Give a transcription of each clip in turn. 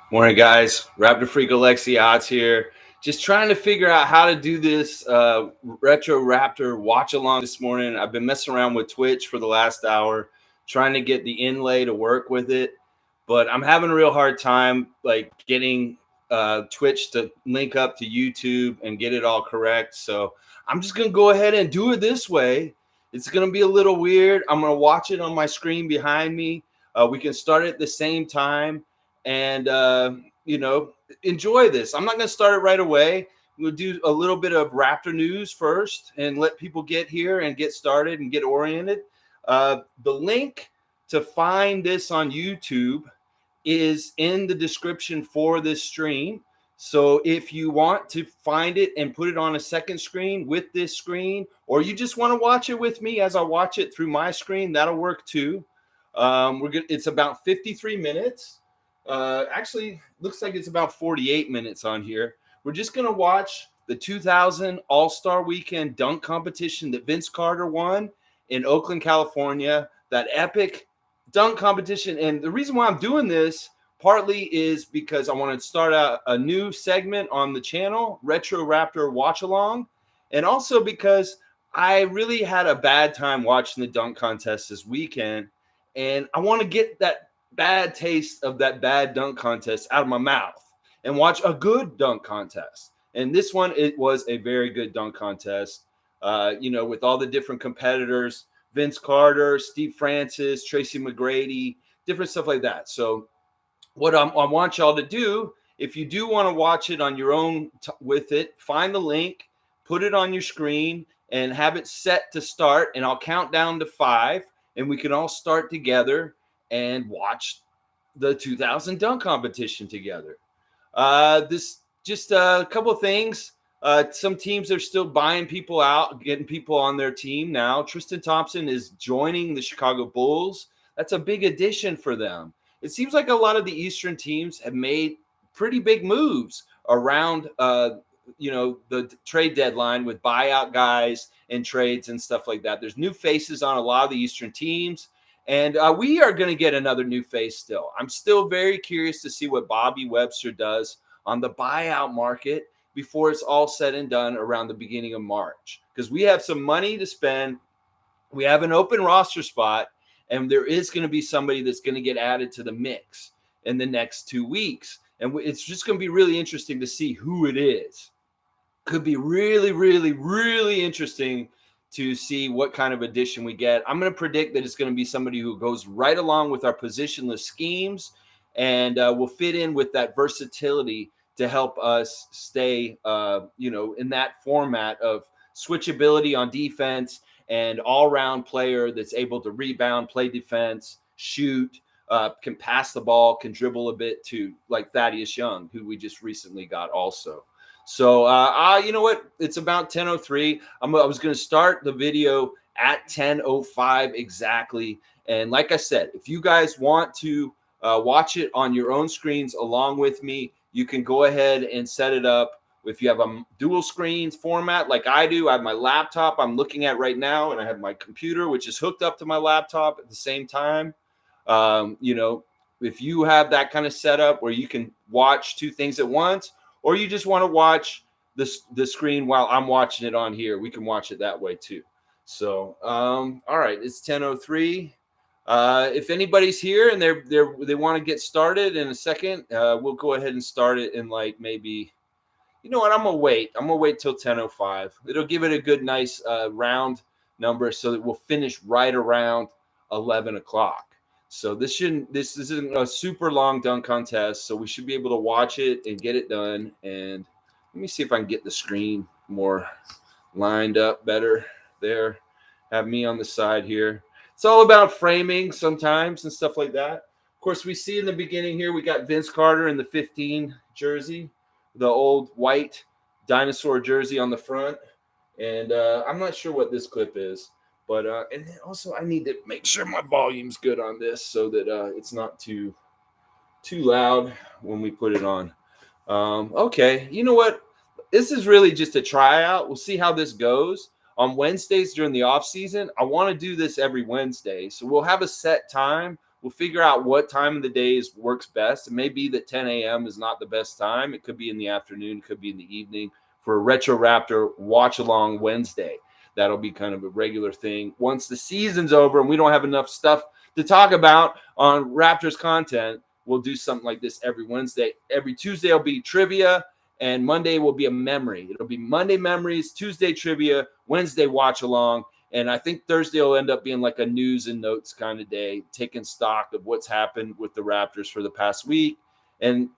Morning, guys. Raptor Freak Alexi Odds here. Just trying to figure out how to do this Retro Raptor watch along this morning. I've been messing around with Twitch for the last hour, trying to get the inlay to work with it, but I'm having a real hard time getting Twitch to link up to YouTube and get it all correct. So I'm just gonna go ahead and do it this way. It's gonna be a little weird. I'm gonna watch it on my screen behind me. We can start at the same time and enjoy this. I'm not going to start it right away. We'll do a little bit of Raptor news first and let people get here and get started and get oriented. The link to find this on YouTube is in the description for this stream. So if you want to find it and put it on a second screen with this screen, or you just want to watch it with me as I watch it through my screen, that'll work too. It's about 53 minutes. Actually, looks like it's about 48 minutes on here. We're just going to watch the 2000 All-Star Weekend dunk competition that Vince Carter won in Oakland, California. That epic dunk competition. And the reason why I'm doing this partly is because I want to start out a new segment on the channel, Retro Raptor Watch Along. And also because I really had a bad time watching the dunk contest this weekend. And I want to get that bad taste of that bad dunk contest out of my mouth and watch a good dunk contest. And this one, it was a very good dunk contest, with all the different competitors, Vince Carter, Steve Francis, Tracy McGrady, different stuff like that. So what I want y'all to do, if you do want to watch it on your own with it, find the link, put it on your screen and have it set to start. And I'll count down to 5 and we can all start together and watch the 2000 dunk competition together. This just a couple of things. Some teams are still buying people out, getting people on their team now. Tristan Thompson is joining the Chicago Bulls. That's a big addition for them. It seems like a lot of the Eastern teams have made pretty big moves around, the trade deadline with buyout guys and trades and stuff like that. There's new faces on a lot of the Eastern teams. And we are going to get another new face still. I'm still very curious to see what Bobby Webster does on the buyout market before it's all said and done around the beginning of March. Because we have some money to spend. We have an open roster spot. And there is going to be somebody that's going to get added to the mix in the next 2 weeks. And it's just going to be really interesting to see who it is. Could be really, really, really interesting to see what kind of addition we get. I'm going to predict that it's going to be somebody who goes right along with our positionless schemes and will fit in with that versatility to help us stay, in that format of switchability on defense and all-round player that's able to rebound, play defense, shoot, can pass the ball, can dribble a bit too, like Thaddeus Young, who we just recently got also. So, you know what? It's about 10:03. I was going to start the video at 10:05 exactly. And like I said, if you guys want to watch it on your own screens along with me, you can go ahead and set it up. If you have a dual screens format like I do, I have my laptop I'm looking at right now, and I have my computer, which is hooked up to my laptop at the same time. If you have that kind of setup where you can watch two things at once, or you just want to watch the screen while I'm watching it on here, we can watch it that way too. So, all right, it's 10:03. If anybody's here and they want to get started in a second, we'll go ahead and start it in like maybe, you know what? I'm gonna wait. I'm gonna wait till 10:05. It'll give it a good, nice round number, so that we'll finish right around 11 o'clock. So this isn't a super long dunk contest, so we should be able to watch it and get it done. And let me see if I can get the screen more lined up better there. Have me on the side here. It's all about framing sometimes and stuff like that. Of course, we see in the beginning here, we got Vince Carter in the 15 jersey, the old white dinosaur jersey on the front. And I'm not sure what this clip is. But and then also I need to make sure my volume's good on this so that it's not too loud when we put it on. Okay, you know what? This is really just a tryout. We'll see how this goes. On Wednesdays during the off season, I want to do this every Wednesday. So we'll have a set time We'll figure out what time of the day works best. It may be that 10 a.m. is not the best time. It could be in the afternoon, could be in the evening for a Retro Raptor watch along Wednesday. That'll be kind of a regular thing. Once the season's over and we don't have enough stuff to talk about on Raptors content, we'll do something like this every Wednesday. Every Tuesday will be trivia, and Monday will be a memory. It'll be Monday memories, Tuesday trivia, Wednesday watch along. And I think Thursday will end up being like a news and notes kind of day, taking stock of what's happened with the Raptors for the past week and,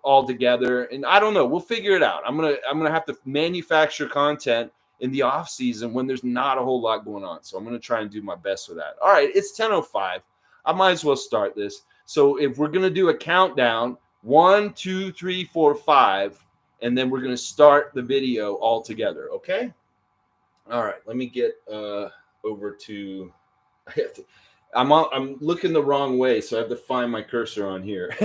all together. And I don't know, we'll figure it out. I'm going to have to manufacture content in the off season when there's not a whole lot going on. So I'm going to try and do my best with that. All right. It's 10:05. I might as well start this. So if we're going to do a countdown, 1, 2, 3, 4, 5, and then we're going to start the video all together. Okay. All right, let me get over to. I'm looking the wrong way, so I have to find my cursor on here.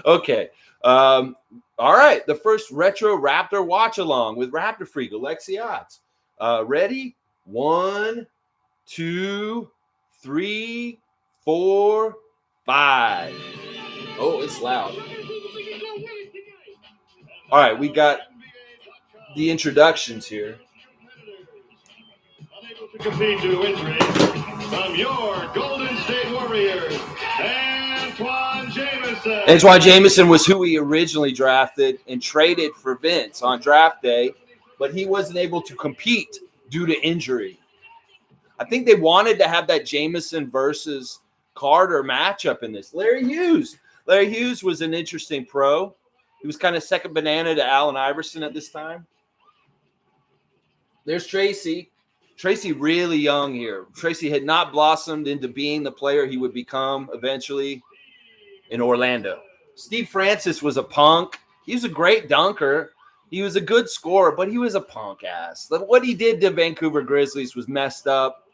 Okay. All right, the first Retro Raptor watch along with Raptor Freak Alexi Otts. Ready? 1, 2, 3, 4, 5. Oh, it's loud. All right, we got the introductions here. To compete due to injury from your Golden State Warriors, Antoine Jameson. Antoine Jameson was who we originally drafted and traded for Vince on draft day, but he wasn't able to compete due to injury. I think they wanted to have that Jameson versus Carter matchup in this. Larry Hughes was an interesting pro. He was kind of second banana to Allen Iverson at this time. There's Tracy. Tracy really young here. Tracy had not blossomed into being the player he would become eventually in Orlando. Steve Francis was a punk. He was a great dunker. He was a good scorer, but he was a punk ass. What he did to Vancouver Grizzlies was messed up.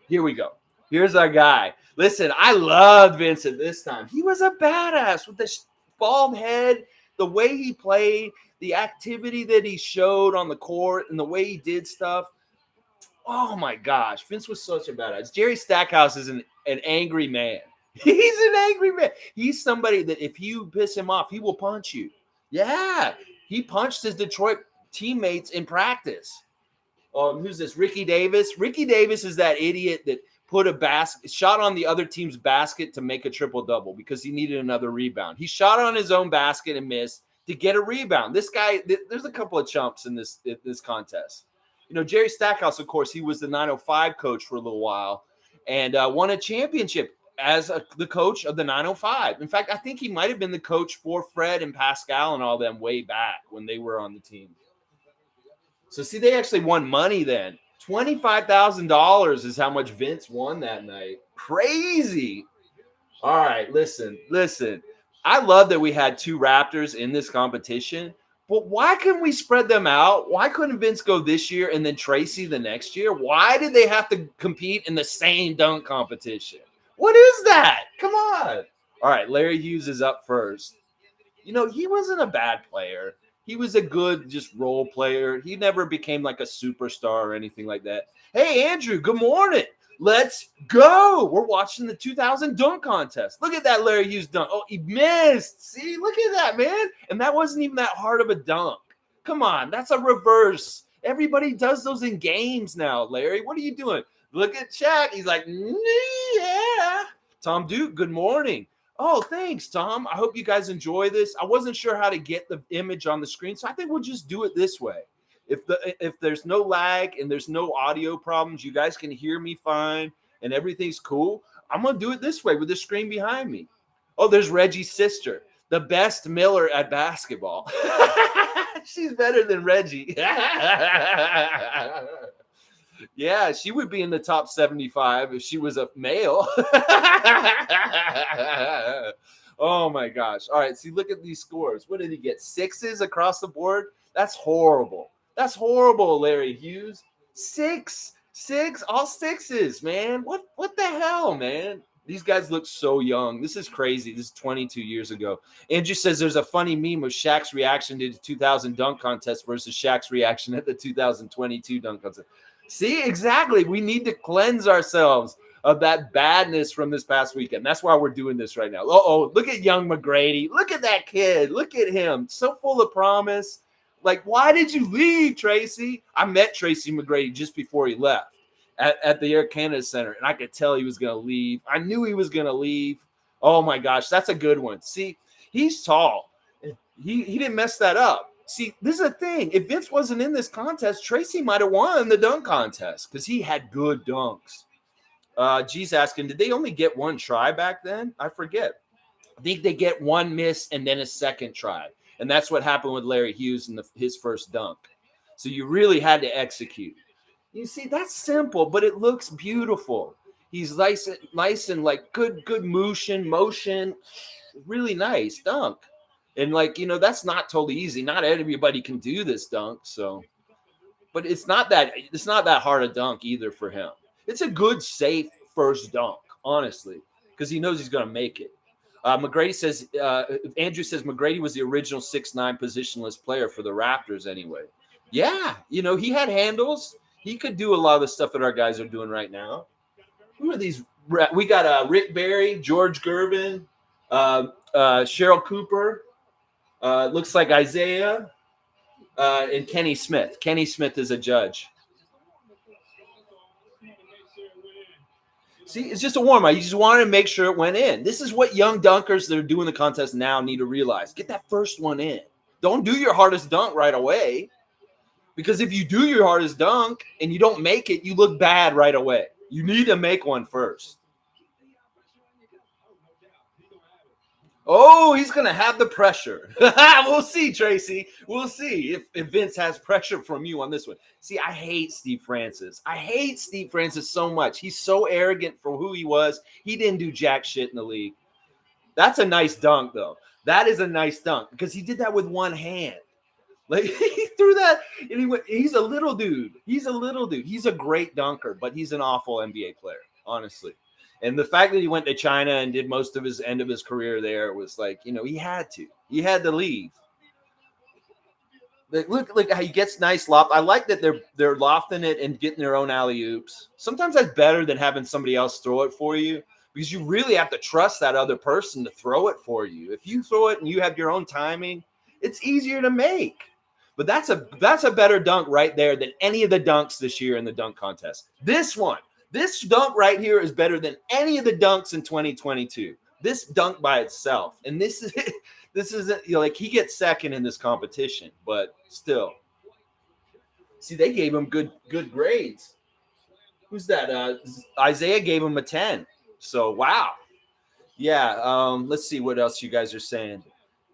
Here we go. Here's our guy. Listen, I loved Vincent this time. He was a badass with this bald head, the way he played, the activity that he showed on the court, and the way he did stuff. Oh, my gosh. Vince was such a badass. Jerry Stackhouse is an angry man. He's an angry man. He's somebody that if you piss him off, he will punch you. Yeah. He punched his Detroit teammates in practice. Who's this? Ricky Davis. Ricky Davis is that idiot that put a shot on the other team's basket to make a triple-double because he needed another rebound. He shot on his own basket and missed to get a rebound. This guy, there's a couple of chumps in this contest. Jerry Stackhouse, of course, he was the 905 coach for a little while and won a championship as the coach of the 905. In fact, I think he might have been the coach for Fred and Pascal and all them way back when they were on the team. So, see, they actually won money then. $25,000 is how much Vince won that night. Crazy. All right, listen. I love that we had two Raptors in this competition. But why couldn't we spread them out? Why couldn't Vince go this year and then Tracy the next year? Why did they have to compete in the same dunk competition? What is that? Come on. All right, Larry Hughes is up first. He wasn't a bad player. He was a good just role player. He never became like a superstar or anything like that. Hey, Andrew, good morning. Let's go. We're watching the 2000 dunk contest. Look at that Larry Hughes dunk. Oh, he missed. See, look at that, man. And that wasn't even that hard of a dunk. Come on, that's a reverse. Everybody does those in games now, Larry. What are you doing? Look at Shaq. He's like, yeah. Tom Duke, good morning. Oh, thanks, Tom. I hope you guys enjoy this. I wasn't sure how to get the image on the screen, so I think we'll just do it this way. If there's no lag and there's no audio problems, you guys can hear me fine and everything's cool, I'm going to do it this way with the screen behind me. Oh, there's Reggie's sister, the best Miller at basketball. She's better than Reggie. Yeah, she would be in the top 75 if she was a male. Oh, my gosh. All right, see, look at these scores. What did he get? 6s across the board? That's horrible. That's horrible, Larry Hughes. 6, all 6s, man. What the hell, man? These guys look so young. This is crazy. This is 22 years ago. Andrew says there's a funny meme of Shaq's reaction to the 2000 dunk contest versus Shaq's reaction at the 2022 dunk contest. See, exactly. We need to cleanse ourselves of that badness from this past weekend. That's why we're doing this right now. Oh, look at young McGrady. Look at that kid. Look at him. So full of promise. Like, why did you leave, Tracy? I met Tracy McGrady just before he left at the Air Canada Center, and I could tell he was going to leave. I knew he was going to leave. Oh, my gosh, that's a good one. See, he's tall. He didn't mess that up. See, this is the thing. If Vince wasn't in this contest, Tracy might have won the dunk contest because he had good dunks. G's asking, did they only get one try back then? I forget. I think they get one miss and then a second try. And that's what happened with Larry Hughes in his first dunk. So you really had to execute. You see, that's simple, but it looks beautiful. He's nice and like good motion, really nice dunk. And like, that's not totally easy. Not everybody can do this dunk. So, but it's not that hard a dunk either for him. It's a good, safe first dunk, honestly, because he knows he's going to make it. McGrady says, Andrew says McGrady was the original 6'9" positionless player for the Raptors anyway. Yeah, he had handles. He could do a lot of the stuff that our guys are doing right now. Who are these? We got Rick Barry, George Gervin, Cheryl Cooper. Looks like Isaiah and Kenny Smith. Kenny Smith is a judge. See, it's just a warm-up. You just wanted to make sure it went in. This is what young dunkers that are doing the contest now need to realize. Get that first one in. Don't do your hardest dunk right away. Because if you do your hardest dunk and you don't make it, you look bad right away. You need to make one first. Oh, he's going to have the pressure. We'll see, Tracy. We'll see if Vince has pressure from you on this one. See, I hate Steve Francis. I hate Steve Francis so much. He's so arrogant for who he was. He didn't do jack shit in the league. That's a nice dunk, though. That is a nice dunk because he did that with one hand. Like, he threw that, and he's a little dude. He's a great dunker, but he's an awful NBA player, honestly. And the fact that he went to China and did most of his end of his career there was like, he had to leave. Look how he gets nice loft. I like that they're lofting it and getting their own alley-oops. Sometimes that's better than having somebody else throw it for you because you really have to trust that other person to throw it for you. If you throw it and you have your own timing, it's easier to make. But that's a better dunk right there than any of the dunks this year in the dunk contest. This dunk right here is better than any of the dunks in 2022. This dunk by itself. And this isn't like he gets second in this competition, but still. See, they gave him good grades. Who's that? Isaiah gave him a 10. So, wow. Yeah, let's see what else you guys are saying.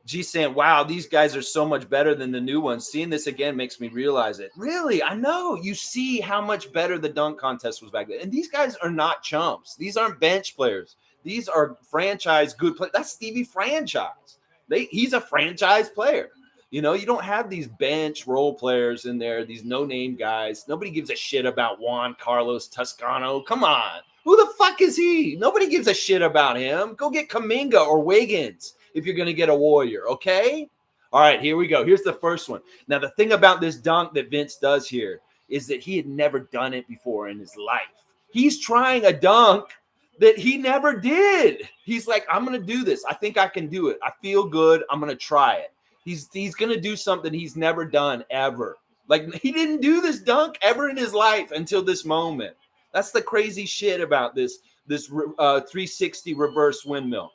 G saying, wow, these guys are so much better than the new ones. Seeing this again makes me realize it. Really? I know. You see how much better the dunk contest was back then. And these guys are not chumps. These aren't bench players. These are franchise good players. That's Stevie Franchise. He's a franchise player. You don't have these bench role players in there, these no-name guys. Nobody gives a shit about Juan Carlos Toscano. Come on. Who the fuck is he? Nobody gives a shit about him. Go get Kuminga or Wiggins if you're going to get a Warrior, okay? All right, here we go. Here's the first one. Now, the thing about this dunk that Vince does here is that he had never done it before in his life. He's trying a dunk that he never did. He's like, I'm going to do this. I think I can do it. I feel good. I'm going to try it. He's going to do something he's never done ever. Like, he didn't do this dunk ever in his life until this moment. That's the crazy shit about this 360 reverse windmill.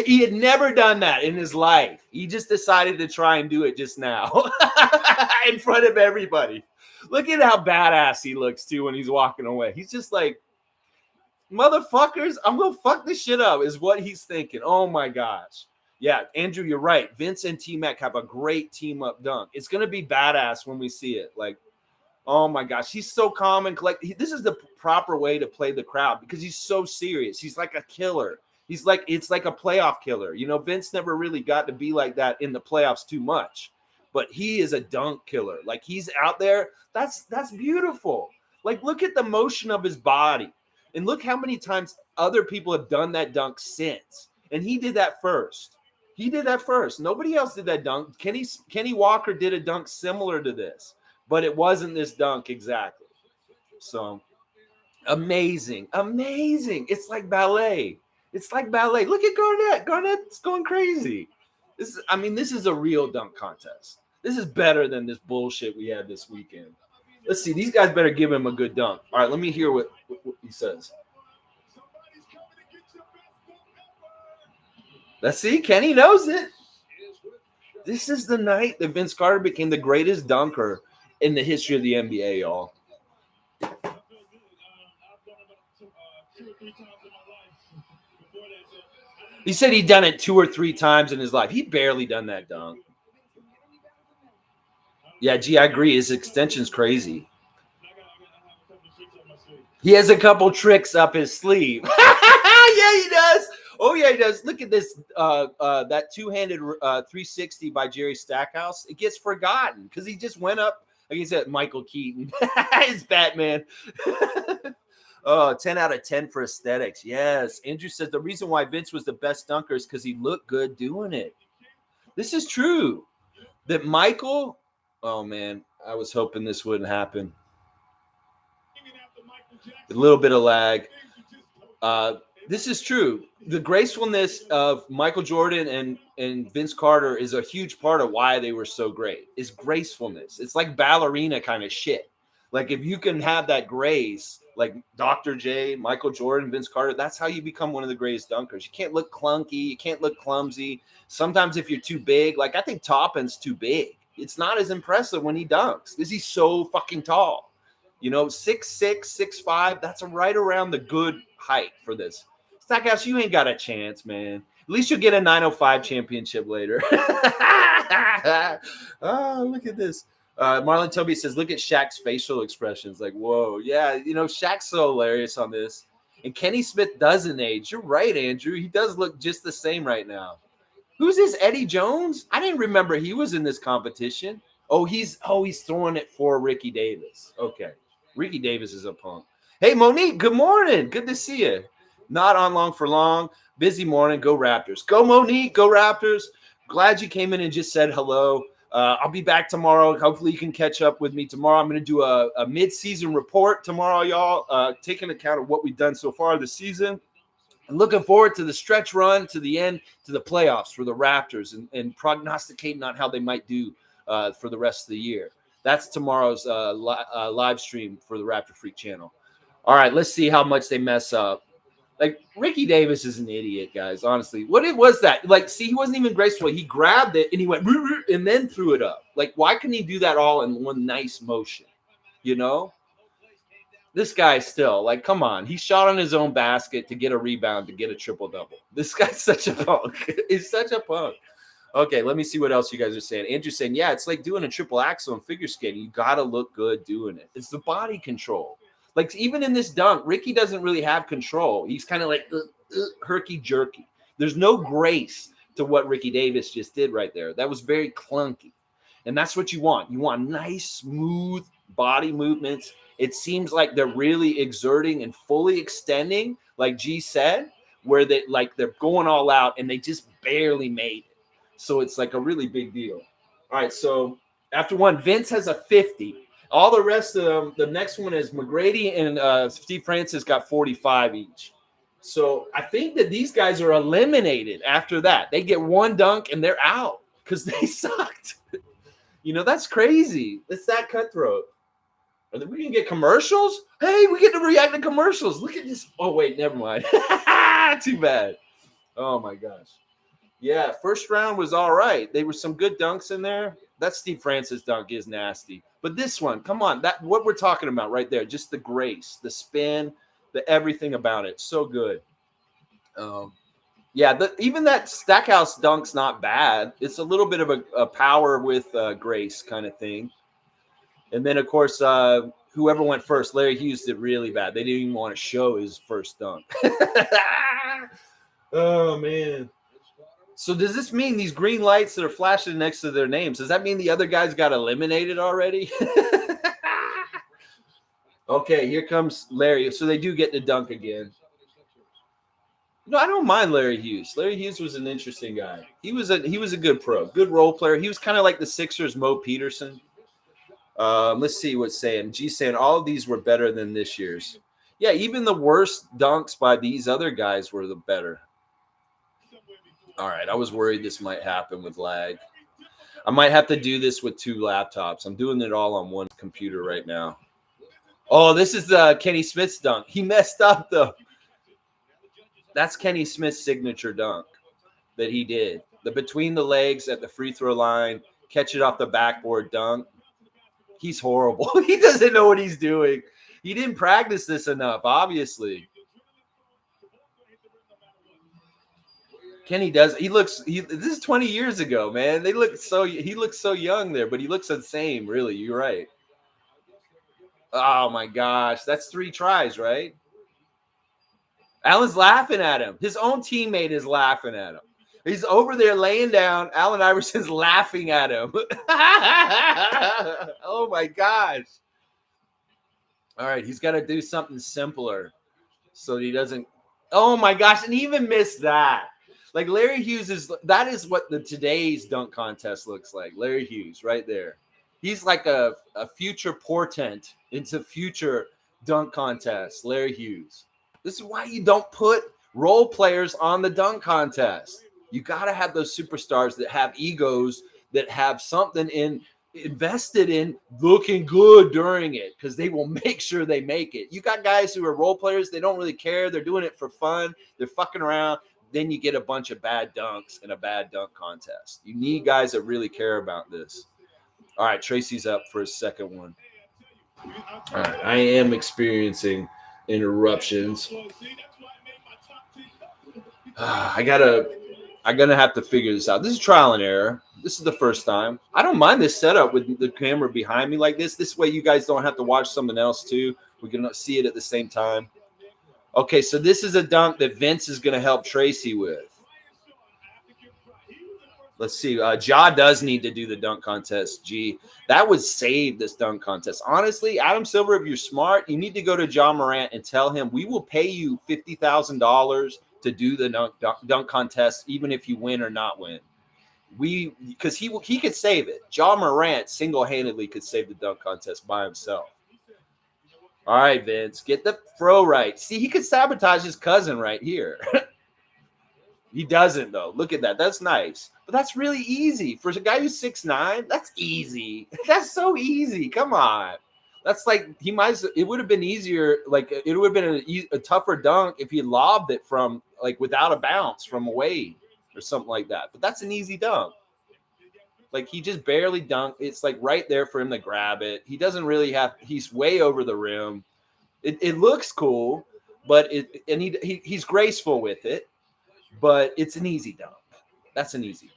He had never done that in his life. He just decided to try and do it just now in front of everybody. Look at how badass he looks, too, when he's walking away. He's just like, motherfuckers, I'm going to fuck this shit up is what he's thinking. Oh, my gosh. Yeah, Andrew, you're right. Vince and T-Mac have a great team-up dunk. It's going to be badass when we see it. Like, oh, my gosh. He's so calm and collected. This is the proper way to play the crowd because he's so serious. He's like a killer. It's like a playoff killer. Vince never really got to be like that in the playoffs too much, but he is a dunk killer. Like, he's out there. That's beautiful. Like, look at the motion of his body and look how many times other people have done that dunk since. And he did that first. Nobody else did that dunk. Kenny Walker did a dunk similar to this, but it wasn't this dunk exactly. So Amazing. It's like ballet. Look at Garnett. Garnett's going crazy. This is a real dunk contest. This is better than this bullshit we had this weekend. Let's see. These guys better give him a good dunk. All right, let me hear what he says. Let's see. Kenny knows it. This is the night that Vince Carter became the greatest dunker in the history of the NBA, y'all. He said he'd done it 2 or 3 times in his life. He barely done that dunk. Yeah, gee, I agree. His extension's crazy. He has a couple tricks up his sleeve. Yeah, he does. Oh, yeah, he does. Look at this. That two-handed 360 by Jerry Stackhouse. It gets forgotten because he just went up against Michael Keaton. It's Batman. 10 out of 10 for aesthetics. Yes. Andrew says the reason why Vince was the best dunker is because he looked good doing it. This is true. That Michael, oh, man, I was hoping this wouldn't happen. A little bit of lag. This is true. The gracefulness of Michael Jordan and Vince Carter is a huge part of why they were so great. Is gracefulness. It's like ballerina kind of shit. Like if you can have that grace, like Dr. J, Michael Jordan, Vince Carter, that's how you become one of the greatest dunkers. You can't look clunky. You can't look clumsy. Sometimes if you're too big, like I think Toppin's too big. It's not as impressive when he dunks because he's so fucking tall. 6'6", 6'5", that's right around the good height for this. Stackhouse, you ain't got a chance, man. At least you'll get a 905 championship later. Oh, look at this. Marlon Toby says, look at Shaq's facial expressions. Like, whoa. Yeah, Shaq's so hilarious on this. And Kenny Smith doesn't age. You're right, Andrew. He does look just the same right now. Who's this, Eddie Jones? I didn't remember he was in this competition. He's throwing it for Ricky Davis. Okay. Ricky Davis is a punk. Hey, Monique, good morning. Good to see you. Not on long for long. Busy morning. Go Raptors. Go, Monique. Go Raptors. Glad you came in and just said hello. I'll be back tomorrow. Hopefully you can catch up with me tomorrow. I'm going to do a mid-season report tomorrow, y'all, taking account of what we've done so far this season. I'm looking forward to the stretch run to the end, to the playoffs for the Raptors and prognosticating on how they might do for the rest of the year. That's tomorrow's live stream for the Raptor Freak channel. All right, let's see how much they mess up. Like, Ricky Davis is an idiot, guys, honestly. What was that? Like, see, he wasn't even graceful. He grabbed it, and he went, and then threw it up. Like, why couldn't he do that all in one nice motion? This guy still, like, come on. He shot on his own basket to get a rebound, to get a triple-double. This guy's such a punk. He's such a punk. Okay, let me see what else you guys are saying. Andrew's saying, yeah, it's like doing a triple axel in figure skating. You got to look good doing it. It's the body control. Like, even in this dunk, Ricky doesn't really have control. He's kind of like herky-jerky. There's no grace to what Ricky Davis just did right there. That was very clunky. And that's what you want. You want nice, smooth body movements. It seems like they're really exerting and fully extending, like G said, where they're going all out and they just barely made it. So it's like a really big deal. All right, so after one, Vince has a 50. All the rest of them, the next one is McGrady and Steve Francis got 45 each. So I think that these guys are eliminated after that. They get one dunk and they're out because they sucked. That's crazy. It's that cutthroat. Are we going to get commercials? Hey, we get to react to commercials. Look at this. Oh, wait, never mind. Too bad. Oh, my gosh. Yeah, first round was all right. There were some good dunks in there. That Steve Francis dunk is nasty. But this one, come on, what we're talking about right there, just the grace, the spin, the everything about it. So good. Even that Stackhouse dunk's not bad. It's a little bit of a power with grace kind of thing. And then, of course, whoever went first, Larry Hughes did really bad. They didn't even want to show his first dunk. Oh, man. So does this mean these green lights that are flashing next to their names, does that mean the other guys got eliminated already? Okay, here comes Larry. So they do get to dunk again. I don't mind Larry Hughes. Larry Hughes was an interesting guy. He was a good pro, good role player. He was kind of like the Sixers' Mo Peterson. Let's see what's saying. G's saying all of these were better than this year's. Yeah, even the worst dunks by these other guys were the better. All right, I was worried this might happen with lag. I might have to do this with 2 laptops. I'm doing it all on one computer right now. Oh, this is Kenny Smith's dunk. He messed up, though. That's Kenny Smith's signature dunk that he did. The between the legs at the free throw line, catch it off the backboard dunk. He's horrible. He doesn't know what he's doing. He didn't practice this enough, obviously. Kenny does. This is 20 years ago, man. He looks so young there, but he looks the same, really. You're right. Oh my gosh. That's 3 tries, right? Allen's laughing at him. His own teammate is laughing at him. He's over there laying down. Allen Iverson's laughing at him. Oh my gosh. All right, he's got to do something simpler so he doesn't. Oh my gosh, and he even missed that. Like Larry Hughes that is what today's dunk contest looks like. Larry Hughes right there. He's like a future portent into future dunk contest. Larry Hughes. This is why you don't put role players on the dunk contest. You got to have those superstars that have egos, that have something invested in looking good during it, because they will make sure they make it. You got guys who are role players. They don't really care. They're doing it for fun. They're fucking around. Then you get a bunch of bad dunks in a bad dunk contest. You need guys that really care about this. All right, Tracy's up for his second one. All right, I am experiencing interruptions. I'm gonna have to figure this out. This is trial and error. This is the first time. I don't mind this setup with the camera behind me like this. This way you guys don't have to watch something else too. We can see it at the same time. Okay, so this is a dunk that Vince is gonna help Tracy with. Let's see. Ja does need to do the dunk contest. G. That would save this dunk contest. Honestly, Adam Silver, if you're smart, you need to go to Ja Morant and tell him, we will pay you $50,000 to do the dunk contest, even if you win or not win. Because he could save it. Ja Morant single-handedly could save the dunk contest by himself. All right, Vince, get the throw right. See, he could sabotage his cousin right here. He doesn't, though. Look at that. That's nice. But that's really easy. For a guy who's 6'9", that's easy. That's so easy. Come on. That's like, it would have been easier. Like, it would have been a tougher dunk if he lobbed it from, like, without a bounce from away or something like that. But that's an easy dunk. Like, he just barely dunked. It's, like, right there for him to grab it. He doesn't really he's way over the rim. It looks cool, but he's graceful with it. But it's an easy dunk. That's an easy dunk.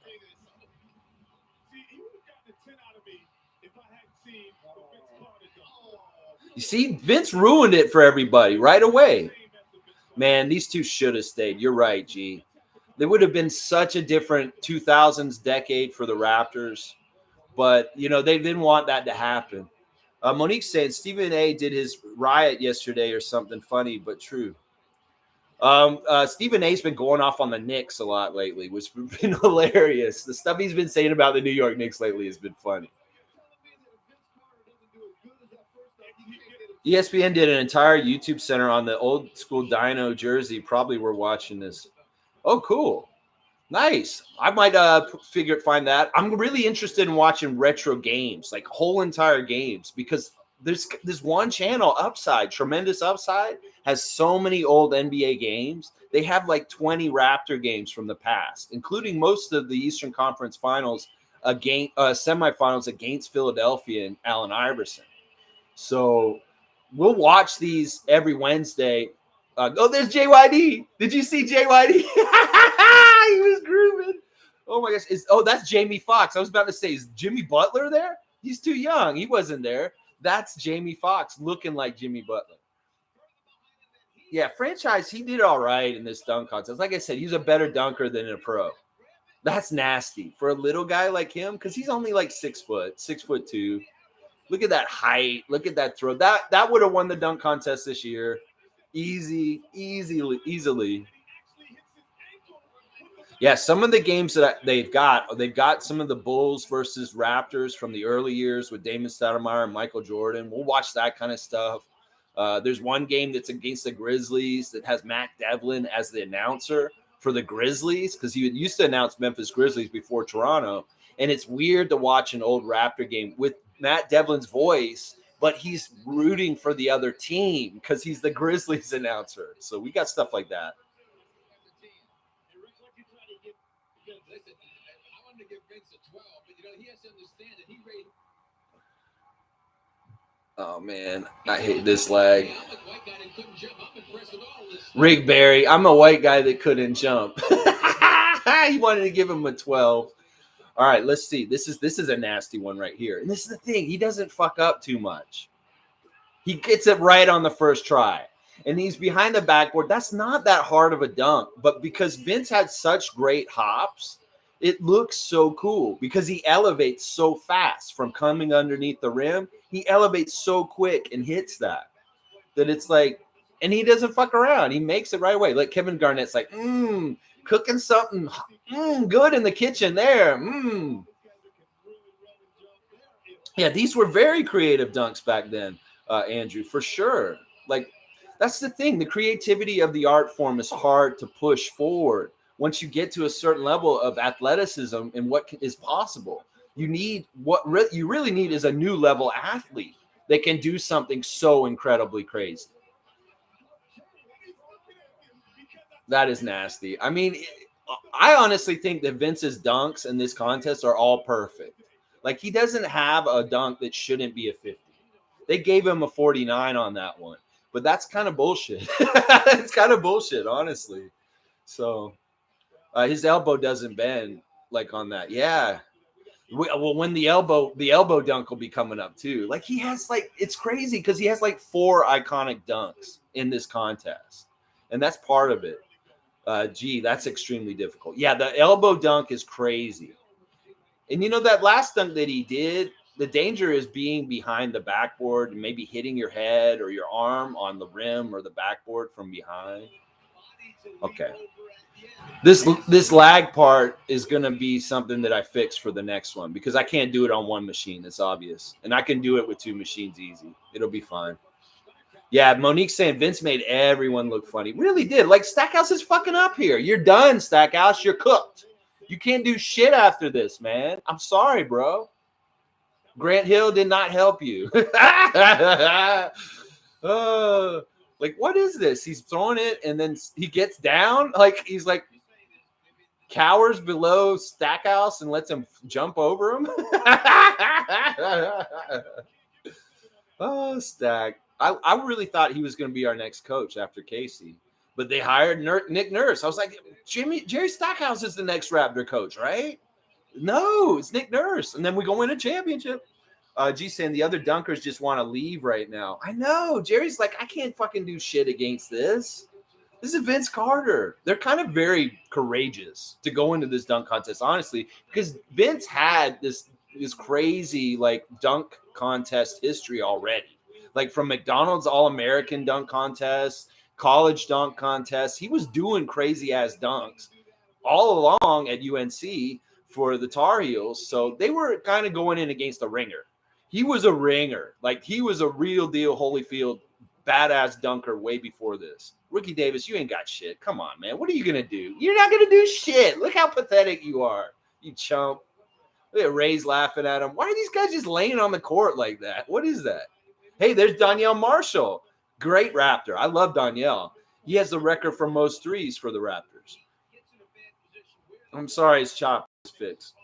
You see, Vince ruined it for everybody right away. Man, these two should have stayed. You're right, G. They would have been such a different 2000s decade for the Raptors. But, they didn't want that to happen. Monique's saying Stephen A. did his riot yesterday or something funny but true. Stephen A's been going off on the Knicks a lot lately, which has been hilarious. The stuff he's been saying about the New York Knicks lately has been funny. ESPN did an entire YouTube center on the old school Dino jersey. Probably we're watching this. Oh, cool. Nice. I might find that. I'm really interested in watching retro games, like whole entire games, because there's one channel, Upside, Tremendous Upside, has so many old NBA games. They have like 20 Raptor games from the past, including most of the Eastern Conference Finals, semifinals against Philadelphia and Allen Iverson. So we'll watch these every Wednesday. There's JYD. Did you see JYD? He was grooving. Oh my gosh. That's Jamie Foxx. I was about to say, is Jimmy Butler there? He's too young. He wasn't there. That's Jamie Foxx looking like Jimmy Butler. Yeah, franchise, he did all right in this dunk contest. Like I said, he's a better dunker than a pro. That's nasty for a little guy like him, because he's only like 6 foot, 6'2". Look at that height. Look at that throw. That would have won the dunk contest this year. Easily. Yeah, some of the games that they've got some of the Bulls versus Raptors from the early years with Damon Stoudemire and Michael Jordan. We'll watch that kind of stuff. There's one game that's against the Grizzlies that has Matt Devlin as the announcer for the Grizzlies, because he used to announce Memphis Grizzlies before Toronto. And it's weird to watch an old Raptor game with Matt Devlin's voice, but he's rooting for the other team because he's the Grizzlies announcer. So we got stuff like that. Oh, man, I hate this lag. Rick Barry, I'm a white guy that couldn't jump. He wanted to give him a 12. All right, let's see. This is a nasty one right here. And this is the thing. He doesn't fuck up too much. He gets it right on the first try. And he's behind the backboard. That's not that hard of a dunk. But because Vince had such great hops, it looks so cool because he elevates so fast from coming underneath the rim. He elevates so quick and hits that it's like, and he doesn't fuck around. He makes it right away. Like Kevin Garnett's like, cooking something good in the kitchen there. Yeah, these were very creative dunks back then, Andrew, for sure. Like, that's the thing. The creativity of the art form is hard to push forward once you get to a certain level of athleticism and what is possible. You need you really need is a new level athlete that can do something so incredibly crazy. That is nasty. I mean, I honestly think that Vince's dunks in this contest are all perfect. Like, he doesn't have a dunk that shouldn't be a 50. They gave him a 49 on that one, but that's kind of bullshit. It's kind of bullshit, honestly. So his elbow doesn't bend like on that. Yeah. Well, when the elbow dunk will be coming up too. Like, he has it's crazy because he has 4 iconic dunks in this contest, and that's part of it. That's extremely difficult. Yeah, the elbow dunk is crazy. And that last dunk that he did, the danger is being behind the backboard and maybe hitting your head or your arm on the rim or the backboard from behind. Okay. This lag part is going to be something that I fix for the next one because I can't do it on one machine. It's obvious. And I can do it with 2 machines easy. It'll be fine. Yeah, Monique's saying Vince made everyone look funny. Really did. Like, Stackhouse is fucking up here. You're done, Stackhouse. You're cooked. You can't do shit after this, man. I'm sorry, bro. Grant Hill did not help you. What is this? He's throwing it, and then he gets down. He's cowers below Stackhouse and lets him jump over him. Oh, Stack. I really thought he was going to be our next coach after Casey, but they hired Nick Nurse. I was like, Jerry Stackhouse is the next Raptor coach, right? No, it's Nick Nurse. And then we go win a championship. Saying the other dunkers just want to leave right now. I know. Jerry's like, I can't fucking do shit against this. This is Vince Carter. They're kind of very courageous to go into this dunk contest, honestly, because Vince had this crazy dunk contest history already. From McDonald's All-American dunk contest, college dunk contest. He was doing crazy ass dunks all along at UNC for the Tar Heels. So they were kind of going in against a ringer. He was a ringer. He was a real deal Holyfield badass dunker way before this. Ricky Davis, you ain't got shit. Come on, man. What are you going to do? You're not going to do shit. Look how pathetic you are, you chump. Look at Ray's laughing at him. Why are these guys just laying on the court like that? What is that? Hey, there's Danielle Marshall. Great Raptor. I love Danielle. He has the record for most threes for the Raptors. I'm sorry, his chop is fixed.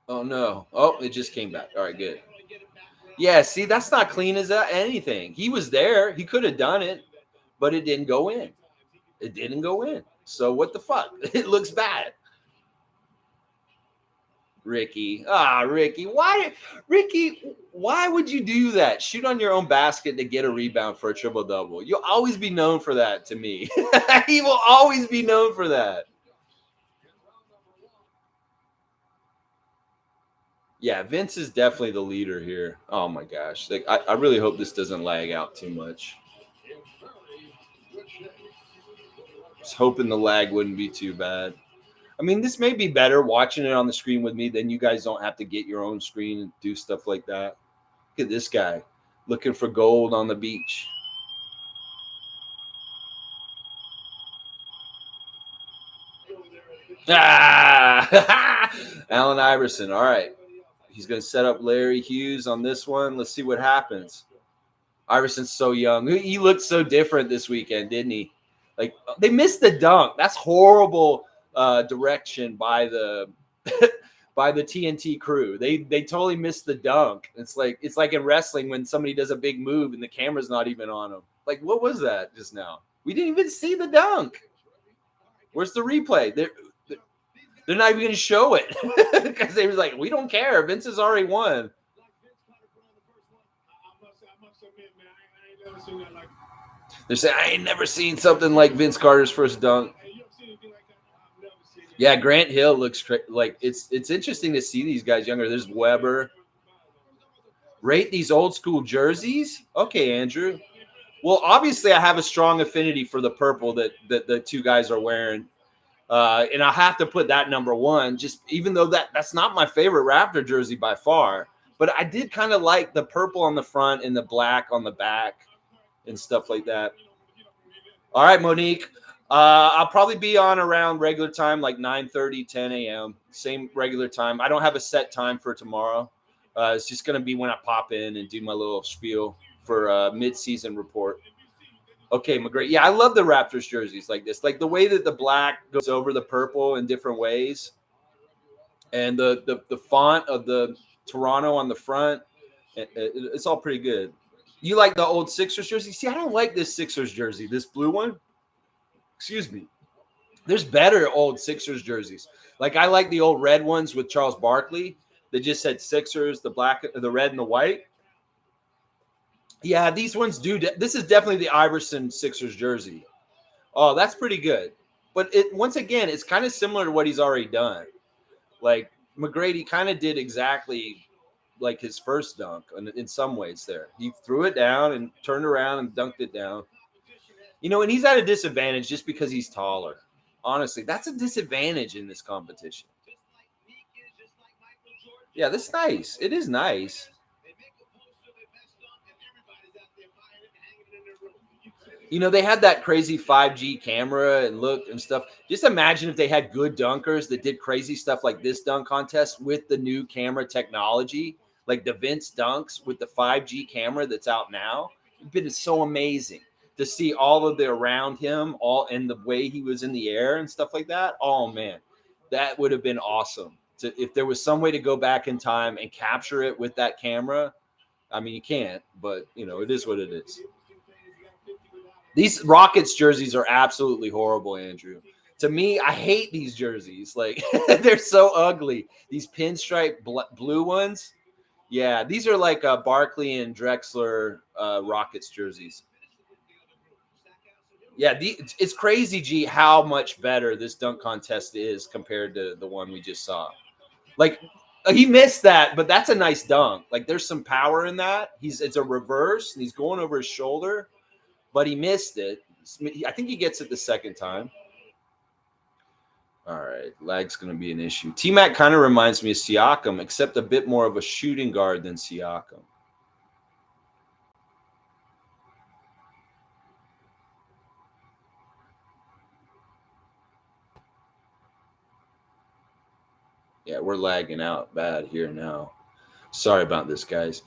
Oh, no. Oh, it just came back. All right, good. Yeah, see, that's not clean as anything. He was there. He could have done it, but it didn't go in. It didn't go in. So what the fuck? It looks bad. Ricky. Ricky. Why would you do that? Shoot on your own basket to get a rebound for a triple-double. You'll always be known for that to me. He will always be known for that. Yeah, Vince is definitely the leader here. Oh, my gosh. I really hope this doesn't lag out too much. Just hoping the lag wouldn't be too bad. I mean, this may be better watching it on the screen with me. Then you guys don't have to get your own screen and do stuff like that. Look at this guy. looking for gold on the beach. Allen Iverson. All right. He's going to set up Larry Hughes on this one. Let's see what happens. Iverson's so young. He looked so different this weekend, didn't he? Like, they missed the dunk. That's horrible direction by the by the TNT crew. They totally missed the dunk. It's like in wrestling when somebody does a big move and the camera's not even on them. Like, what was that just now? We didn't even see the dunk. Where's the replay? They're not even going to show it because they was like, we don't care. Vince has already won. They're saying, I ain't never seen something like Vince Carter's first dunk. Yeah, Grant Hill looks like it's interesting to see these guys younger. There's Weber. Rate these old school jerseys? Okay, Andrew. Well, obviously I have a strong affinity for the purple that the two guys are wearing. And I have to put that number one, just even though that's not my favorite Raptor jersey by far. But I did kind of like the purple on the front and the black on the back and stuff like that. All right, Monique. I'll probably be on around regular time, like 9:30, 10 a.m. Same regular time. I don't have a set time for tomorrow. It's just going to be when I pop in and do my little spiel for mid-season report. Okay, McGray. Yeah, I love the Raptors jerseys like this. Like the way that the black goes over the purple in different ways. And the font of the Toronto on the front, it's all pretty good. You like the old Sixers jersey? See, I don't like this Sixers jersey, this blue one. Excuse me. There's better old Sixers jerseys. Like I like the old red ones with Charles Barkley. They just said Sixers, the black, the red, and the white. Yeah, these ones do. This is definitely the Iverson Sixers jersey. Oh, that's pretty good. But once again, it's kind of similar to what he's already done. Like McGrady kind of did exactly like his first dunk in some ways there. He threw it down and turned around and dunked it down. You know, and he's at a disadvantage just because he's taller. Honestly, that's a disadvantage in this competition. Yeah, that's nice. It is nice. You know, they had that crazy 5G camera and look and stuff. Just imagine if they had good dunkers that did crazy stuff like this dunk contest with the new camera technology, like the Vince dunks with the 5G camera that's out now. It's been so amazing to see all of the around him, all and the way he was in the air and stuff like that. Oh, man, that would have been awesome. If there was some way to go back in time and capture it with that camera. I mean, you can't, but, you know, it is what it is. These Rockets jerseys are absolutely horrible, Andrew. To me, I hate these jerseys. Like, they're so ugly. These pinstripe blue ones. Yeah, these are like Barkley and Drexler Rockets jerseys. Yeah, it's crazy, G, how much better this dunk contest is compared to the one we just saw. Like, he missed that, but that's a nice dunk. Like, there's some power in that. It's a reverse, and he's going over his shoulder. But he missed it. I think he gets it the second time. All right. Lag's going to be an issue. T-Mac kind of reminds me of Siakam, except a bit more of a shooting guard than Siakam. Yeah, we're lagging out bad here now. Sorry about this, guys.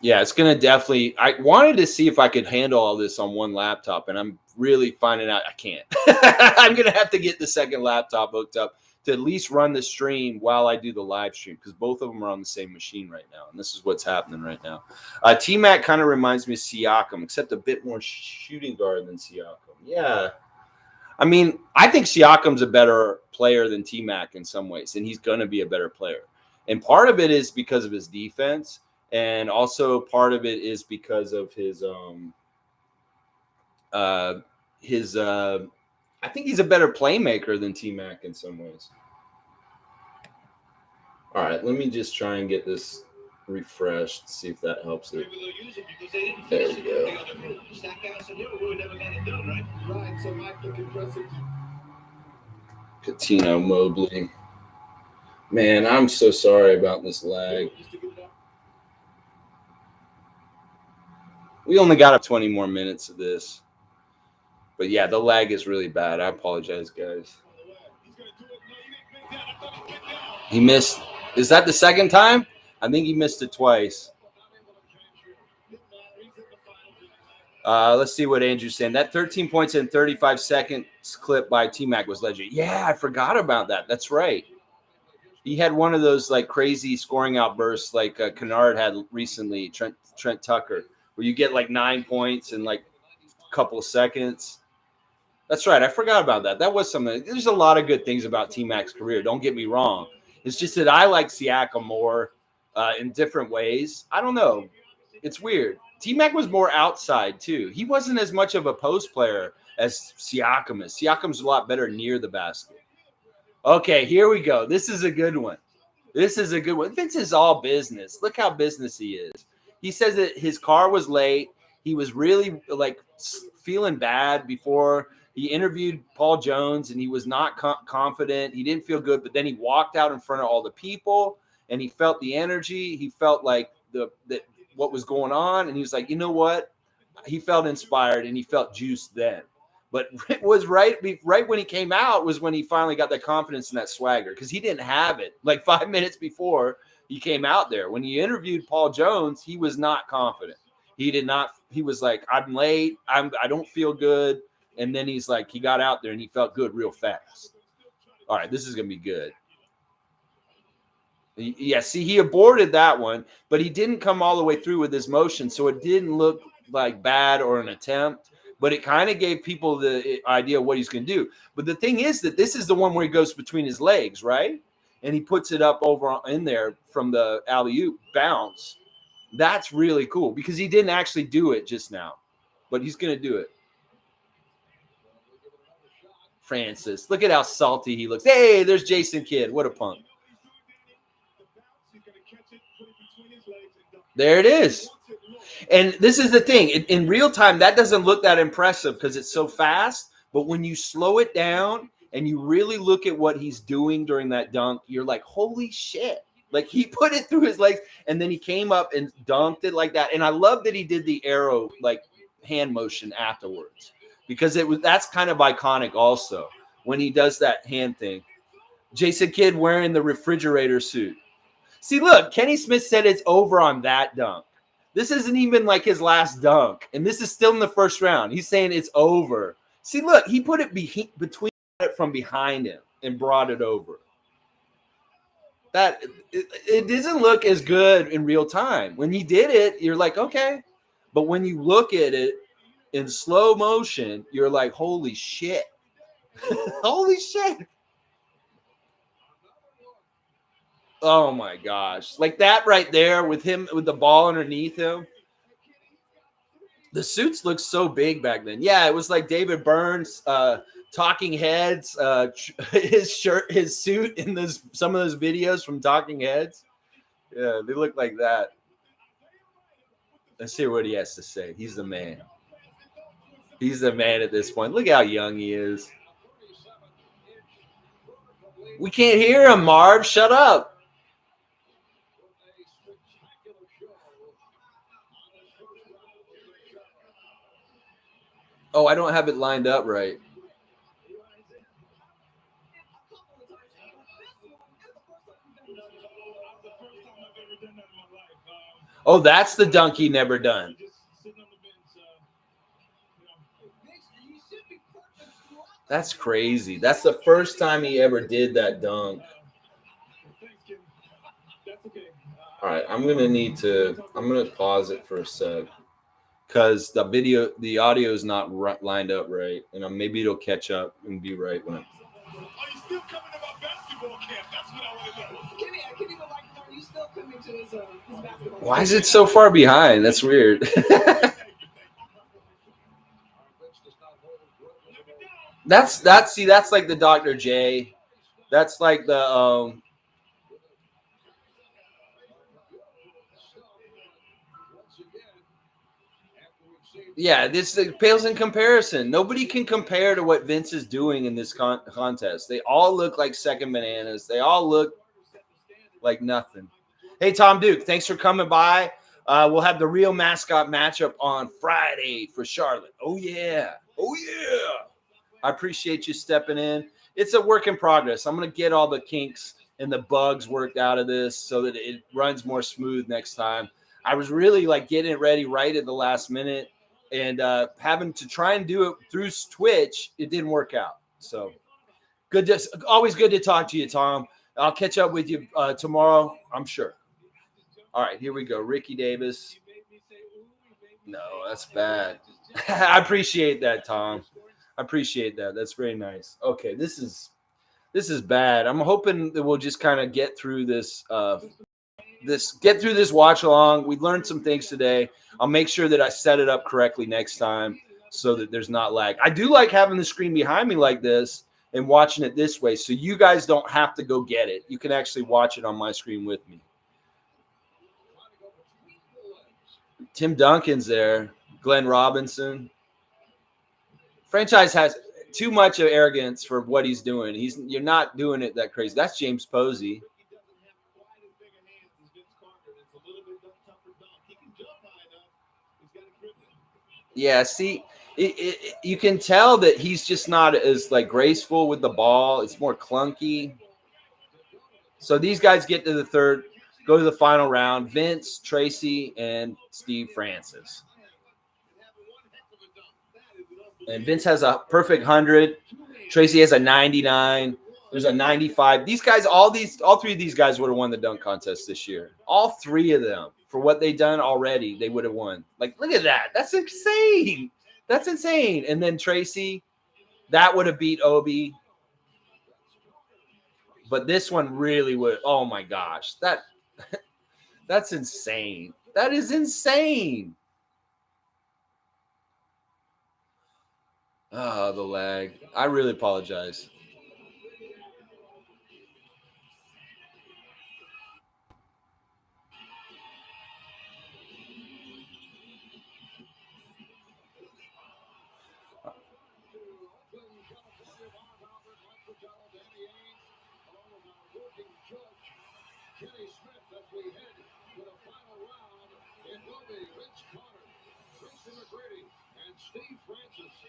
Yeah, it's going to definitely – I wanted to see if I could handle all this on one laptop, and I'm really finding out I can't. I'm going to have to get the second laptop hooked up to at least run the stream while I do the live stream because both of them are on the same machine right now, and this is what's happening right now. T-Mac kind of reminds me of Siakam, except a bit more shooting guard than Siakam. Yeah. I mean, I think Siakam's a better player than T-Mac in some ways, and he's going to be a better player. And part of it is because of his defense. And also part of it is because of his I think he's a better playmaker than T-Mac in some ways. All right, let me just try and get this refreshed, see if that helps it. There we go. Catino Mobley. Man, I'm so sorry about this lag. We only got up 20 more minutes of this. But yeah, the lag is really bad. I apologize, guys. He missed. Is that the second time? I think he missed it twice. Let's see what Andrew's saying. That 13 points in 35 seconds clip by T-Mac was legend. Yeah, I forgot about that. That's right. He had one of those like crazy scoring outbursts like Kennard had recently, Trent Tucker, where you get like 9 points in like a couple of seconds. That's right. I forgot about that. That was something. There's a lot of good things about T-Mac's career. Don't get me wrong. It's just that I like Siakam more in different ways. I don't know. It's weird. T-Mac was more outside, too. He wasn't as much of a post player as Siakam is. Siakam's a lot better near the basket. Okay, here we go. This is a good one. This is a good one. Vince is all business. Look how business he is. He says that his car was late. He was really, like, feeling bad before he interviewed Paul Jones, and he was not confident. He didn't feel good, but then he walked out in front of all the people, and he felt the energy. He felt like what was going on, and he was like, you know what? He felt inspired, and he felt juiced then. But it was right when he came out was when he finally got that confidence and that swagger, because he didn't have it. Like 5 minutes before he came out there, when he interviewed Paul Jones, he was not confident. He did not. He was like, I'm late. I don't feel good. And then he's like, he got out there and he felt good real fast. All right, this is going to be good. Yeah, see, he aborted that one, but he didn't come all the way through with his motion, so it didn't look like bad or an attempt, but it kind of gave people the idea of what he's going to do. But the thing is that this is the one where he goes between his legs, right? And he puts it up over in there from the alley-oop bounce. That's really cool because he didn't actually do it just now, but he's going to do it. Francis, look at how salty he looks. Hey, there's Jason Kidd. What a punk. There it is. And this is the thing. In real time, that doesn't look that impressive because it's so fast. But when you slow it down and you really look at what he's doing during that dunk, you're like, holy shit. Like, he put it through his legs, and then he came up and dunked it like that. And I love that he did the arrow, like, hand motion afterwards, because that's kind of iconic also when he does that hand thing. Jason Kidd wearing the refrigerator suit. See, look, Kenny Smith said it's over on that dunk. This isn't even like his last dunk, and this is still in the first round. He's saying it's over. See, look, he put it between it from behind him and brought it over. That it doesn't look as good in real time. When he did it, you're like, okay. But when you look at it in slow motion, you're like, holy shit. Holy shit. Oh my gosh. Like that right there with him, with the ball underneath him. The suits looked so big back then. Yeah, it was like David Burns, Talking Heads, his shirt, his suit in some of those videos from Talking Heads. Yeah, they look like that. Let's hear what he has to say. He's the man. He's the man at this point. Look how young he is. We can't hear him, Marv. Shut up. Oh, I don't have it lined up right. Oh, that's the dunk he never done. That's crazy. That's the first time he ever did that dunk. All right, I'm going to pause it for a sec because the audio is not lined up right. And maybe it'll catch up and be right when Are you still coming to my basketball camp? That's what I want to know. Kenny, are you still coming to his basketball? Why is it so far behind? That's weird. That's like the Dr. J. That's like the yeah, this pales in comparison. Nobody can compare to what Vince is doing in this contest. They all look like second bananas. They all look like nothing. Hey, Tom Duke, thanks for coming by. We'll have the real mascot matchup on Friday for Charlotte. Oh, yeah. Oh, yeah. I appreciate you stepping in. It's a work in progress. I'm going to get all the kinks and the bugs worked out of this so that it runs more smooth next time. I was really like getting it ready right at the last minute, and having to try and do it through Twitch, it didn't work out. So good. Always good to talk to you, Tom. I'll catch up with you tomorrow, I'm sure. All right, here we go. Ricky Davis. No, that's bad. I appreciate that, Tom. I appreciate that. That's very nice. Okay, this is bad. I'm hoping that we'll just kind of get through this watch along. We learned some things today. I'll make sure that I set it up correctly next time so that there's not lag. I do like having the screen behind me like this and watching it this way, so you guys don't have to go get it. You can actually watch it on my screen with me. Tim Duncan's there. Glenn Robinson. Franchise has too much of arrogance for what he's doing. You're not doing it that crazy. That's James Posey. Yeah, see, you can tell that he's just not as like graceful with the ball. It's more clunky. So these guys get to the third, go to the final round. Vince, Tracy, and Steve Francis. And Vince has a perfect 100. Tracy has a 99. There's a 95. These guys, all three of these guys would have won the dunk contest this year. All three of them, for what they've done already, they would have won. Like, look at that. That's insane. That's insane. And then Tracy, that would have beat Obi. But this one really would. Oh my gosh. That's insane. That is insane. Oh, the lag. I really apologize.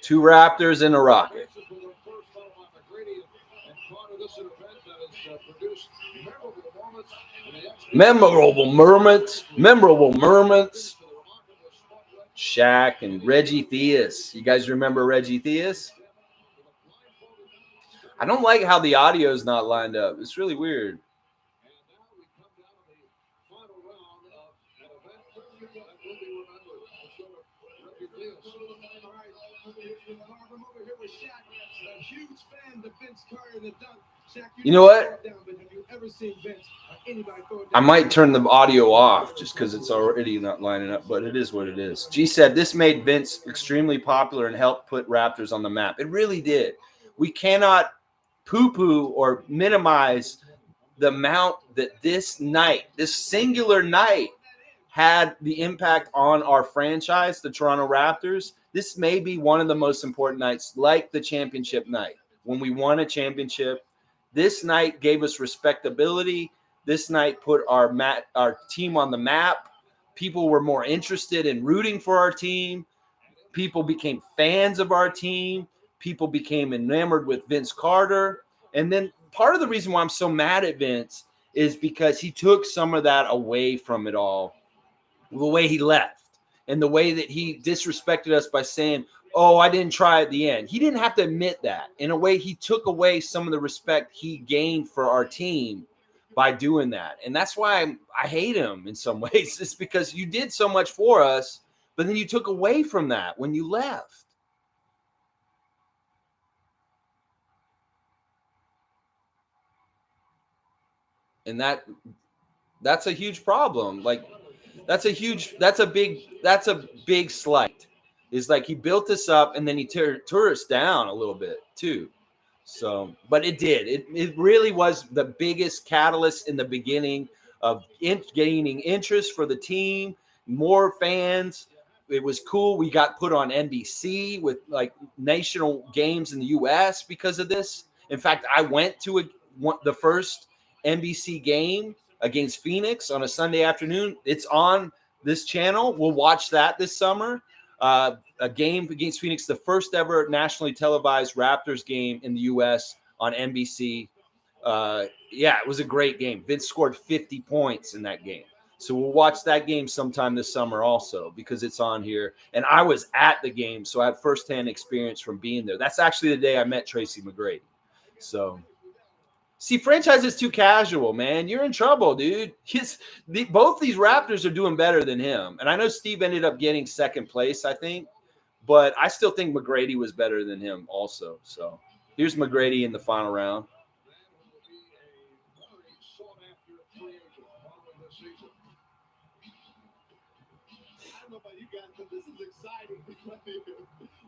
Two Raptors and a Rocket. Memorable moments. Shaq and Reggie Theus. You guys remember Reggie Theus? I don't like how the audio is not lined up. It's really weird. You know what? I might turn the audio off just because it's already not lining up, but it is what it is. G said this made Vince extremely popular and helped put Raptors on the map. It really did. We cannot poo-poo or minimize the amount that this singular night, had the impact on our franchise, the Toronto Raptors. This may be one of the most important nights, like the championship night. When we won a championship, this night gave us respectability. This night put our team on the map. People were more interested in rooting for our team. People became fans of our team. People became enamored with Vince Carter. And then part of the reason why I'm so mad at Vince is because he took some of that away from it all. The way he left and the way that he disrespected us by saying, oh, I didn't try at the end. He didn't have to admit that. In a way, he took away some of the respect he gained for our team by doing that. And that's why I hate him in some ways. It's because you did so much for us, but then you took away from that when you left. And that's a huge problem. Like, that's a big slight. It's like he built this up and then he tore us down a little bit too. So, but it did. It really was the biggest catalyst in the beginning of gaining interest for the team, more fans. It was cool. We got put on NBC with like national games in the U.S. because of this. In fact, I went to the first NBC game against Phoenix on a Sunday afternoon. It's on this channel. We'll watch that this summer. A game against Phoenix, the first ever nationally televised Raptors game in the U.S. on NBC. Yeah, it was a great game. Vince scored 50 points in that game. So we'll watch that game sometime this summer also because it's on here. And I was at the game, so I had firsthand experience from being there. That's actually the day I met Tracy McGrady. So, see, franchise is too casual, man. You're in trouble, dude. Both these Raptors are doing better than him. And I know Steve ended up getting second place, I think. But I still think McGrady was better than him also. So here's McGrady in the final round. This is exciting.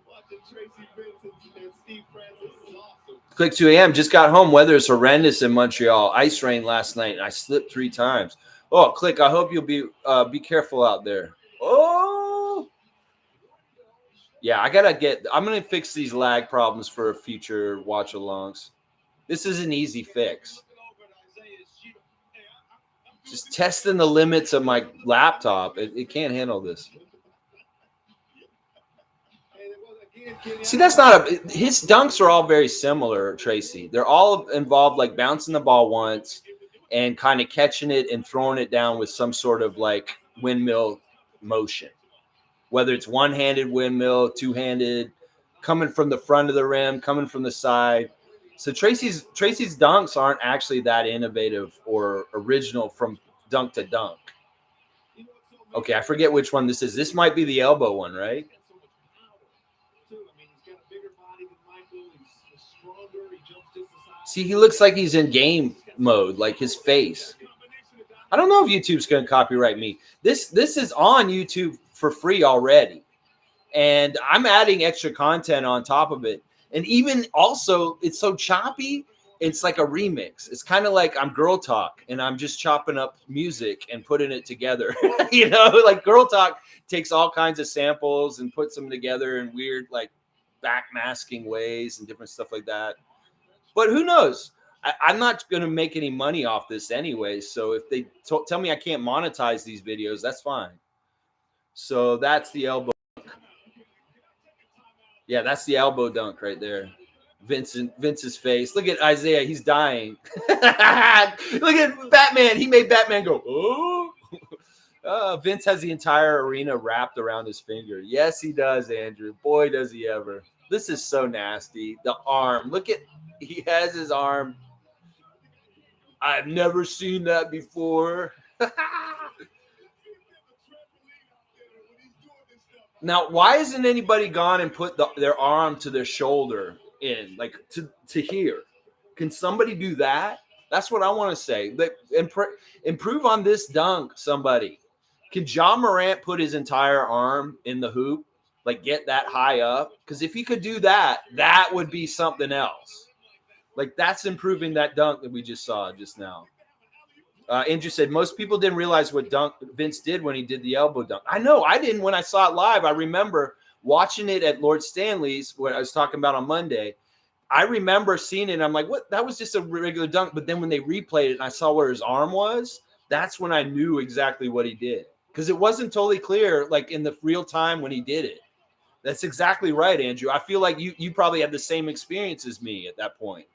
Watching Tracy, Vince, and Steve Francis is awesome. Click 2 a.m. Just got home. Weather is horrendous in Montreal. Ice rain last night, and I slipped 3 times. Oh, Click, I hope you'll be careful out there. Oh, yeah, I'm going to fix these lag problems for future watch-alongs. This is an easy fix. Just testing the limits of my laptop. It can't handle this. See, that's not his dunks are all very similar, Tracy. They're all involved like bouncing the ball once and kind of catching it and throwing it down with some sort of like windmill motion. Whether it's one-handed windmill, two-handed, coming from the front of the rim, coming from the side. So Tracy's dunks aren't actually that innovative or original from dunk to dunk. Okay, I forget which one this is. This might be the elbow one, right? See, he looks like he's in game mode, like his face. I don't know if YouTube's going to copyright me. This is on YouTube for free already. And I'm adding extra content on top of it. And even also, it's so choppy, it's like a remix. It's kind of like I'm Girl Talk, and I'm just chopping up music and putting it together. You know, like Girl Talk takes all kinds of samples and puts them together in weird, like, backmasking ways and different stuff like that. But who knows? I'm not going to make any money off this anyway. So if they tell me I can't monetize these videos, that's fine. So that's the elbow. Yeah, that's the elbow dunk right there. Vince's face. Look at Isaiah. He's dying. Look at Batman. He made Batman go, oh. Vince has the entire arena wrapped around his finger. Yes, he does, Andrew. Boy, does he ever. This is so nasty. The arm. Look at, he has his arm. I've never seen that before. Now, why hasn't anybody gone and put their arm to their shoulder in, like to here? Can somebody do that? That's what I want to say. Improve on this dunk, somebody. Can John Morant put his entire arm in the hoop, like get that high up? Because if he could do that, that would be something else. Like that's improving that dunk that we just saw just now. Andrew said most people didn't realize what dunk Vince did when he did the elbow dunk. I know I didn't when I saw it live. I remember watching it at Lord Stanley's, what I was talking about on Monday. I remember seeing it, and I'm like, what? That was just a regular dunk. But then when they replayed it and I saw where his arm was, that's when I knew exactly what he did. Because it wasn't totally clear, like in the real time when he did it. That's exactly right, Andrew. I feel like you probably had the same experience as me at that point.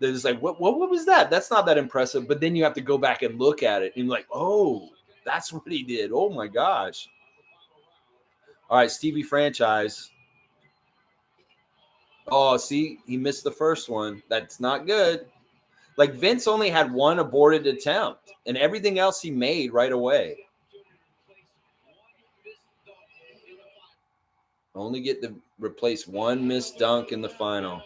There's like, what was that? That's not that impressive. But then you have to go back and look at it and like, oh, that's what he did. Oh, my gosh. All right, Stevie Franchise. Oh, see, he missed the first one. That's not good. Like Vince only had one aborted attempt and everything else he made right away. Only get to replace one missed dunk in the final.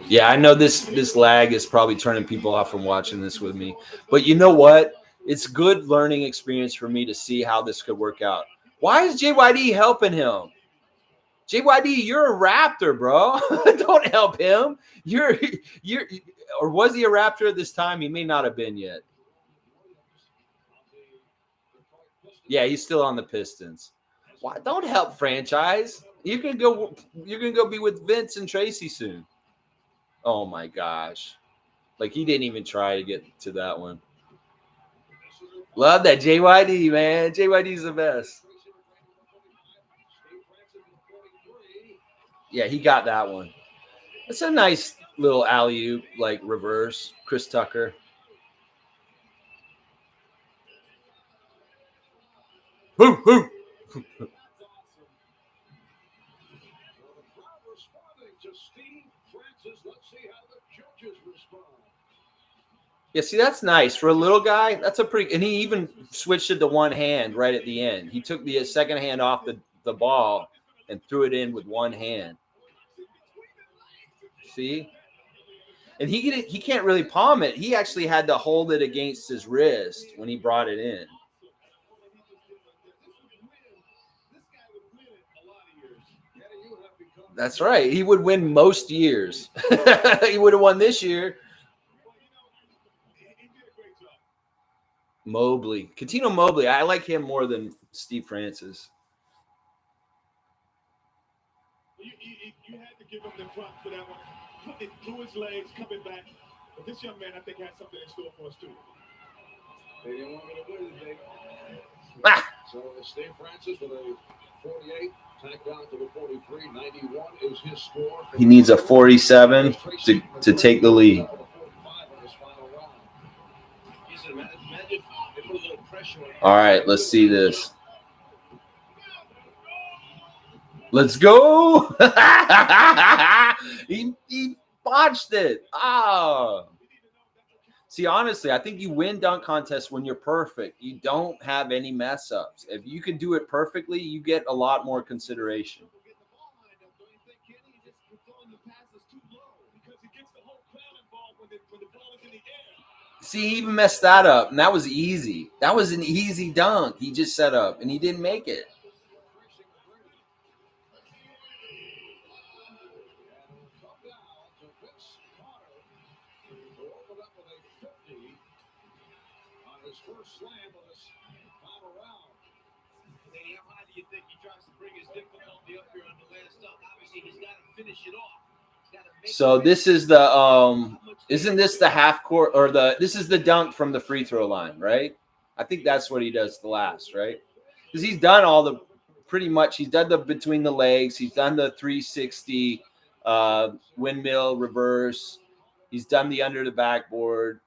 Yeah, I know this lag is probably turning people off from watching this with me. But you know what? It's good learning experience for me to see how this could work out. Why is JYD helping him? JYD, you're a Raptor, bro. Don't help him. You're or was he a Raptor at this time? He may not have been yet. Yeah, he's still on the Pistons. Why? Don't help Franchise. You're gonna go be with Vince and Tracy soon. Oh my gosh. Like he didn't even try to get to that one. Love that JYD, man. JYD's the best. Yeah, he got that one. It's a nice little alley-oop, like reverse. Chris Tucker. Woo, woo. Yeah, see, that's nice. For a little guy, that's a pretty – and he even switched it to one hand right at the end. He took the second hand off the ball and threw it in with one hand. See? And he can't really palm it. He actually had to hold it against his wrist when he brought it in. That's right. He would win most years. He would have won this year. Mobley. Catino Mobley. I like him more than Steve Francis. You had to give him the props for that one. Putting it through his legs, coming back. But this young man, I think, has something in store for us, too. They didn't want me to win today. So Steve Francis with a 48, tacked down to the 43. 91 is his score. He needs a 47 to take the lead. All right, let's see this. Let's go. He botched it. Oh. See, honestly, I think you win dunk contests when you're perfect. You don't have any mess ups. If you can do it perfectly, you get a lot more consideration. See, he even messed that up, and that was easy. That was an easy dunk. He just set up, and he didn't make it. So this is the isn't this the half court or this is the dunk from the free throw line, right? I think that's what he does the last, right? Because he's done all the pretty much. He's done the between the legs. He's done the 360 windmill reverse. He's done the under the backboard.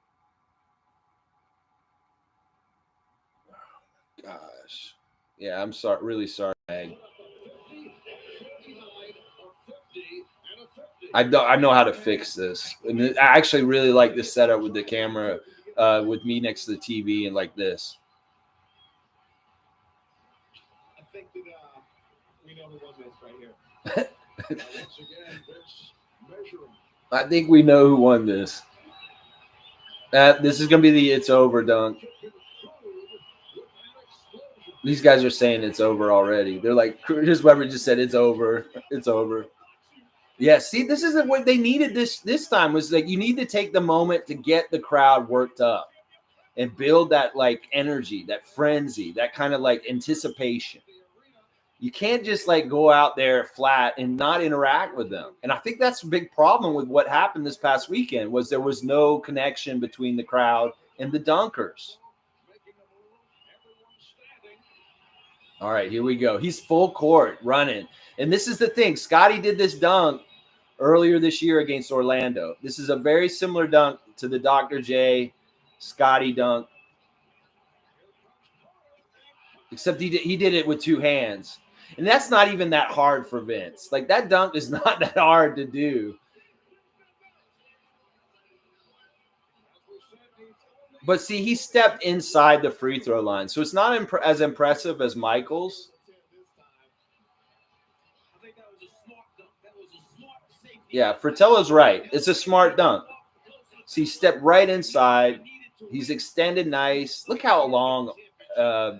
Gosh, yeah, I'm sorry, really sorry, Meg. I know how to fix this. And I actually really like this setup with the camera, with me next to the TV and like this. I think that we know who won this right here. I think we know who won this. This is going to be the it's over dunk. These guys are saying it's over already. They're like, Chris Webber just said it's over. It's over. Yeah, see, this isn't what they needed this time. Was like you need to take the moment to get the crowd worked up and build that like energy, that frenzy, that kind of like anticipation. You can't just like go out there flat and not interact with them. And I think that's a big problem with what happened this past weekend was there was no connection between the crowd and the dunkers. All right, here we go. He's full court running. And this is the thing. Scotty did this dunk earlier this year against Orlando. This is a very similar dunk to the Dr. J Scotty dunk. Except he did it with two hands. And that's not even that hard for Vince. Like that dunk is not that hard to do. But see, he stepped inside the free throw line. So it's not as impressive as Michael's. Yeah, Fratello's right. It's a smart dunk. So he stepped right inside. He's extended nice. Look how long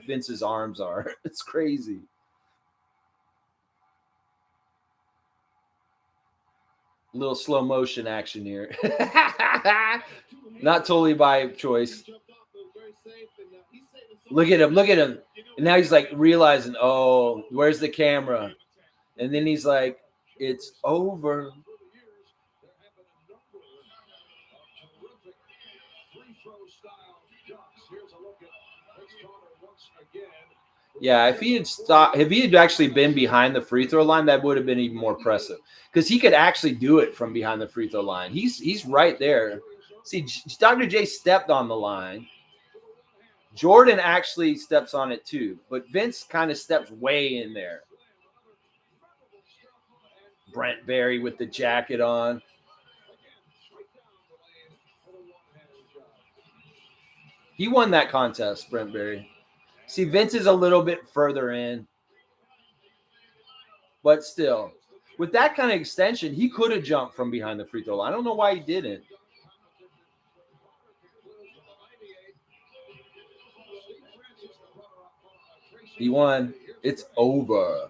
Vince's arms are. It's crazy. A little slow motion action here. Not totally by choice. Look at him. Look at him. And now he's like realizing, oh, where's the camera? And then he's like, it's over. Yeah, if he had actually been behind the free throw line, that would have been even more impressive because he could actually do it from behind the free throw line. He's right there. See, Dr. J stepped on the line. Jordan actually steps on it too, but Vince kind of steps way in there. Brent Barry with the jacket on. He won that contest, Brent Barry. See, Vince is a little bit further in. But still, with that kind of extension, he could have jumped from behind the free throw line. I don't know why he didn't. He won. It's over.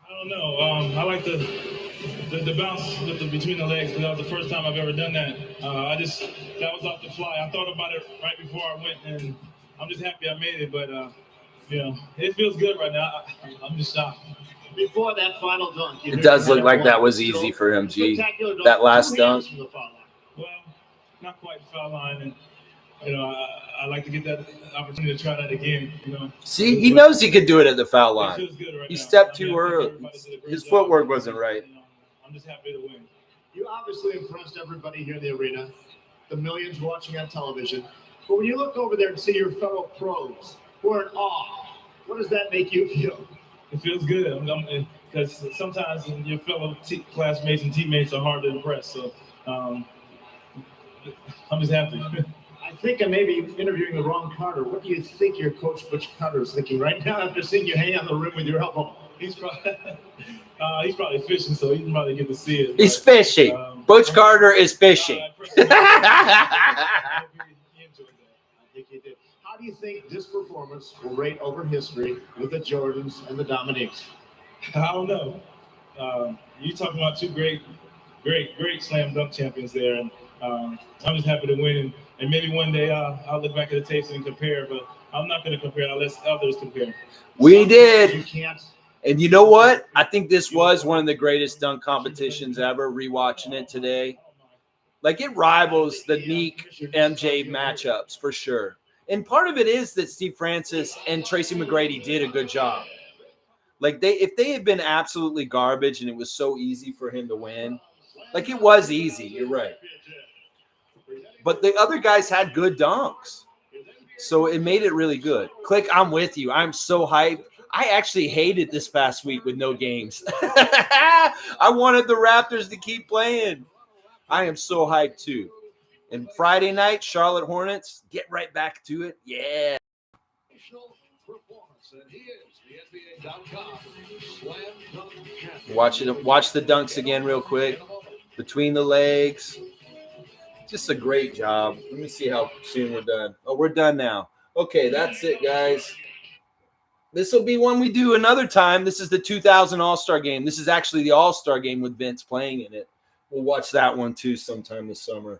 I don't know. I like the bounce between the legs because that was the first time I've ever done that. That was off the fly. I thought about it right before I went, and I'm just happy I made it. But it feels good right now. I'm just shocked. Before that final dunk, it does look like that was easy for him, G. That last dunk. Well, not quite foul line, and I like to get that opportunity to try that again. See, he knows he could do it at the foul line. It feels good right He now. stepped too early. His footwork wasn't right. I'm just happy to win. You obviously impressed everybody here in the arena, the millions watching on television. But when you look over there and see your fellow pros who are in awe, what does that make you feel? It feels good because sometimes your fellow classmates and teammates are hard to impress. So I'm just happy. I think I may be interviewing the wrong Carter. What do you think your coach Butch Carter is thinking right now after seeing you hang on the rim with your elbow? He's probably fishing, so he can probably get to see it. He's fishing. Butch Carter is fishing. I think he did. How do you think this performance will rate over history with the Jordans and the Dominiques? I don't know. You talking about two great slam dunk champions there, and I'm just happy to win. And maybe one day I'll look back at the tapes and compare, but I'm not going to compare. I'll let others compare. We did. You can't. And you know what? I think this was one of the greatest dunk competitions ever, rewatching it today. Like, it rivals the Neek MJ matchups for sure. And part of it is that Steve Francis and Tracy McGrady did a good job. Like, if they had been absolutely garbage and it was so easy for him to win, like, it was easy. You're right. But the other guys had good dunks. So it made it really good. Click, I'm with you. I'm so hyped. I actually hated this past week with no games. I wanted the Raptors to keep playing. I am so hyped too. And Friday night, Charlotte Hornets, get right back to it. Yeah. Watch the dunks again real quick. Between the legs. Just a great job. Let me see how soon we're done. Oh, we're done now. Okay, that's it, guys. This will be one we do another time. This is the 2000 All-Star Game. This is actually the All-Star Game with Vince playing in it. We'll watch that one too sometime this summer.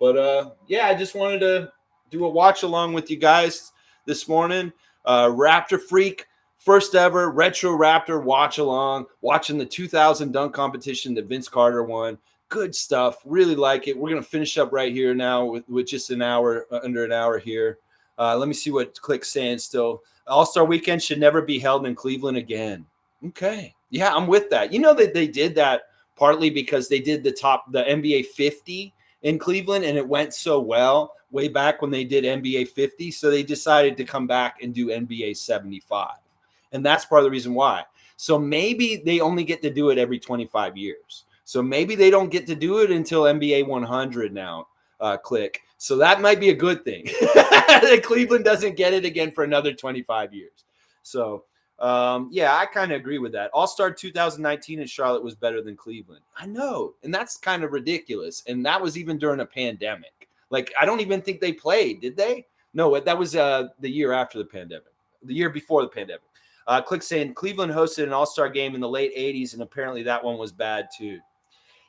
But, yeah, I just wanted to do a watch-along with you guys this morning. Raptor Freak, first ever Retro Raptor watch-along, watching the 2000 dunk competition that Vince Carter won. Good stuff. Really like it. We're going to finish up right here now with just an hour, under an hour here. Let me see what Click's saying still. All-Star Weekend should never be held in Cleveland again. Okay. Yeah, I'm with that. You know that they did that partly because they did the NBA 50 in Cleveland, and it went so well way back when they did NBA 50. So they decided to come back and do NBA 75. And that's part of the reason why. So maybe they only get to do it every 25 years. So maybe they don't get to do it until NBA 100 now, Click. So that might be a good thing. Cleveland doesn't get it again for another 25 years. So, yeah, I kind of agree with that. All-Star 2019 in Charlotte was better than Cleveland. I know. And that's kind of ridiculous. And that was even during a pandemic. Like, I don't even think they played, did they? No, that was the year after the pandemic. The year before the pandemic. Click saying Cleveland hosted an All-Star game in the late 80s, and apparently that one was bad too.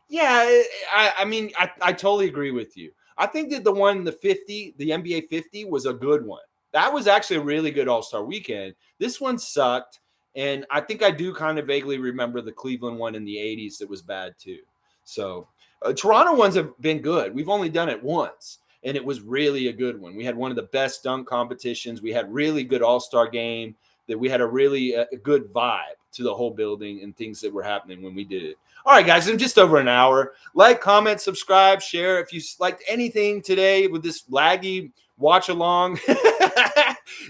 Yeah, I mean, I totally agree with you. I think that the NBA 50 was a good one. That was actually a really good All-Star weekend. This one sucked, And I think I do kind of vaguely remember the Cleveland one in the 80s that was bad too. So Toronto ones have been good. We've only done it once, and it was really a good one. We had one of the best dunk competitions. We had really good all-star game. That we had a really good vibe to the whole building and things that were happening when we did it. All right, guys, in just over an hour. Like, comment, subscribe, share. If you liked anything today with this laggy watch along,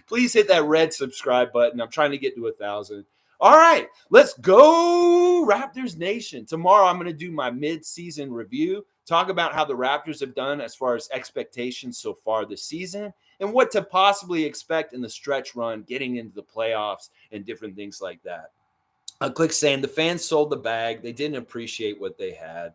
please hit that red subscribe button. I'm trying to get to 1,000. All right, let's go, Raptors Nation. Tomorrow, I'm going to do my mid-season review, talk about how the Raptors have done as far as expectations so far this season, and what to possibly expect in the stretch run, getting into the playoffs, and different things like that. A quick saying, the fans sold the bag. They didn't appreciate what they had.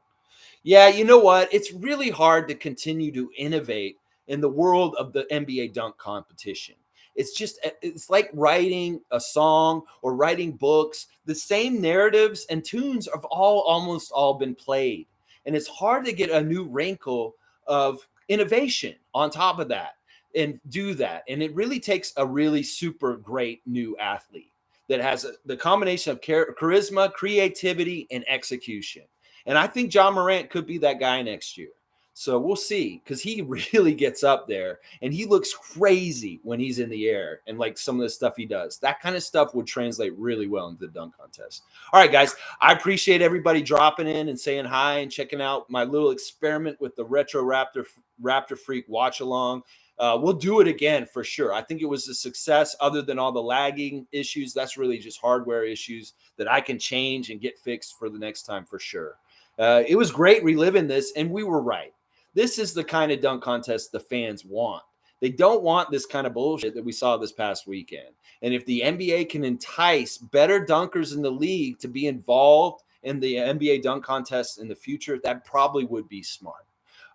Yeah, you know what? It's really hard to continue to innovate in the world of the NBA dunk competition. It's like writing a song or writing books. The same narratives and tunes have almost all been played. And it's hard to get a new wrinkle of innovation on top of that and do that. And it really takes a really super great new athlete that has the combination of charisma, creativity, and execution. And I think John Morant could be that guy next year. So we'll see, because he really gets up there and he looks crazy when he's in the air and like some of the stuff he does. That kind of stuff would translate really well into the dunk contest. All right, guys, I appreciate everybody dropping in and saying hi and checking out my little experiment with the Retro Raptor Freak watch along. We'll do it again for sure. I think it was a success other than all the lagging issues. That's really just hardware issues that I can change and get fixed for the next time for sure. It was great reliving this, and we were right. This is the kind of dunk contest the fans want. They don't want this kind of bullshit that we saw this past weekend. And if the NBA can entice better dunkers in the league to be involved in the NBA dunk contest in the future, that probably would be smart.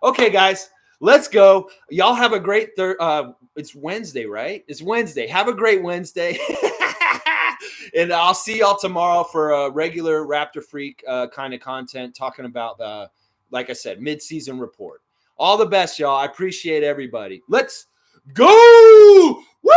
Okay, guys, let's go. Y'all have a great it's Wednesday, right? It's Wednesday. Have a great Wednesday. And I'll see y'all tomorrow for a regular Raptor Freak kind of content, talking about, like I said, mid-season report. All the best, y'all. I appreciate everybody. Let's go! Woo!